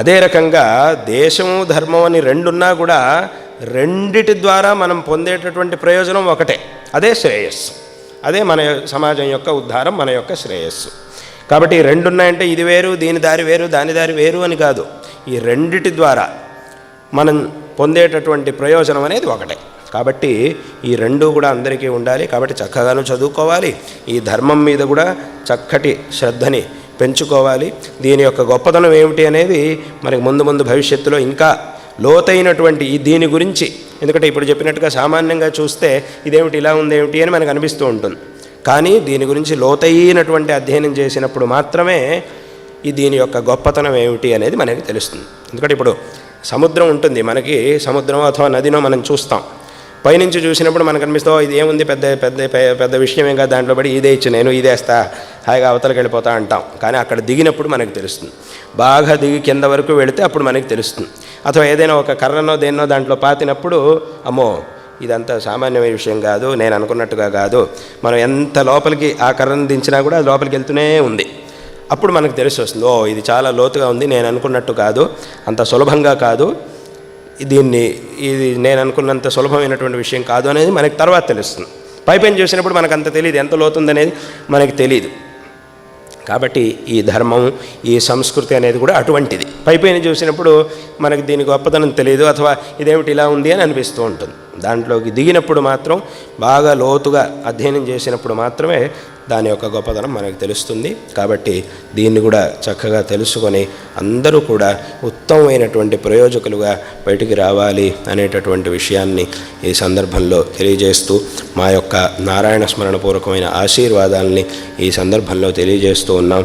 అదే రకంగా దేశము ధర్మం అని రెండున్నా కూడా రెండిటి ద్వారా మనం పొందేటటువంటి ప్రయోజనం ఒకటే, అదే శ్రేయస్సు, అదే మన సమాజం యొక్క ఉద్ధారం, మన యొక్క శ్రేయస్సు. కాబట్టి ఈ రెండున్నాయంటే ఇది వేరు, దీని దారి వేరు, దాని దారి వేరు అని కాదు. ఈ రెండిటి ద్వారా మనం పొందేటటువంటి ప్రయోజనం అనేది ఒకటే. కాబట్టి ఈ రెండు కూడా అందరికీ ఉండాలి. కాబట్టి చక్కగాను చదువుకోవాలి, ఈ ధర్మం మీద కూడా చక్కటి శ్రద్ధని పెంచుకోవాలి. దీని యొక్క గొప్పతనం ఏమిటి అనేది మనకి ముందు ముందు భవిష్యత్తులో ఇంకా లోతైనటువంటి దీని గురించి, ఎందుకంటే ఇప్పుడు చెప్పినట్టుగా సామాన్యంగా చూస్తే ఇదేమిటి ఇలా ఉంది ఏమిటి అని మనకు అనిపిస్తూ ఉంటుంది. కానీ దీని గురించి లోతైనటువంటి అధ్యయనం చేసినప్పుడు మాత్రమే దీని యొక్క గొప్పతనం ఏమిటి అనేది మనకి తెలుస్తుంది. ఎందుకంటే ఇప్పుడు సముద్రం ఉంటుంది, మనకి సముద్రం అథవా నదినో మనం చూస్తాం. పైనుంచి చూసినప్పుడు మనకు అనిపిస్తాం ఇది ఏముంది, పెద్ద పెద్ద పెద్ద విషయమే కదా, దాంట్లో పడి ఇదే ఇచ్చి నేను ఇదేస్తా హాయిగా అవతలకి వెళ్ళిపోతా అంటాం. కానీ అక్కడ దిగినప్పుడు మనకు తెలుస్తుంది. బాగా దిగి కింద వరకు వెళితే అప్పుడు మనకి తెలుస్తుంది. అథవా ఏదైనా ఒక కర్రనో దేన్నో దాంట్లో పాతినప్పుడు అమ్మో ఇదంతా సామాన్యమైన విషయం కాదు, నేను అనుకున్నట్టుగా కాదు, మనం ఎంత లోపలికి ఆ కర్రను దించినా కూడా అది లోపలికి వెళ్తూనే ఉంది. అప్పుడు మనకు తెలిసి వస్తుంది, ఓ ఇది చాలా లోతుగా ఉంది, నేను అనుకున్నట్టు కాదు, అంత సులభంగా కాదు, ఇది నేను అనుకున్నంత సులభమైనటువంటి విషయం కాదు అనేది మనకి తర్వాత తెలుస్తుంది. పైపైన చూసినప్పుడు మనకు అంత తెలియదు, ఎంత లోతుందనేది మనకి తెలియదు. కాబట్టి ఈ ధర్మం, ఈ సంస్కృతి అనేది కూడా అటువంటిది. పైపైన చూసినప్పుడు మనకి దీని గొప్పతనం తెలియదు, అథవా ఇదేమిటి ఇలా ఉంది అని అనిపిస్తూ ఉంటుంది. దాంట్లోకి దిగినప్పుడు మాత్రం, బాగా లోతుగా అధ్యయనం చేసినప్పుడు మాత్రమే దాని యొక్క గొప్పతనం మనకు తెలుస్తుంది. కాబట్టి దీన్ని కూడా చక్కగా తెలుసుకొని అందరూ కూడా ఉత్తమమైనటువంటి ప్రయోజకులుగా బయటికి రావాలి అనేటటువంటి విషయాన్ని ఈ సందర్భంలో తెలియజేస్తూ, మా యొక్క నారాయణ స్మరణపూర్వకమైన ఆశీర్వాదాలని ఈ సందర్భంలో తెలియజేస్తూ ఉన్నాం.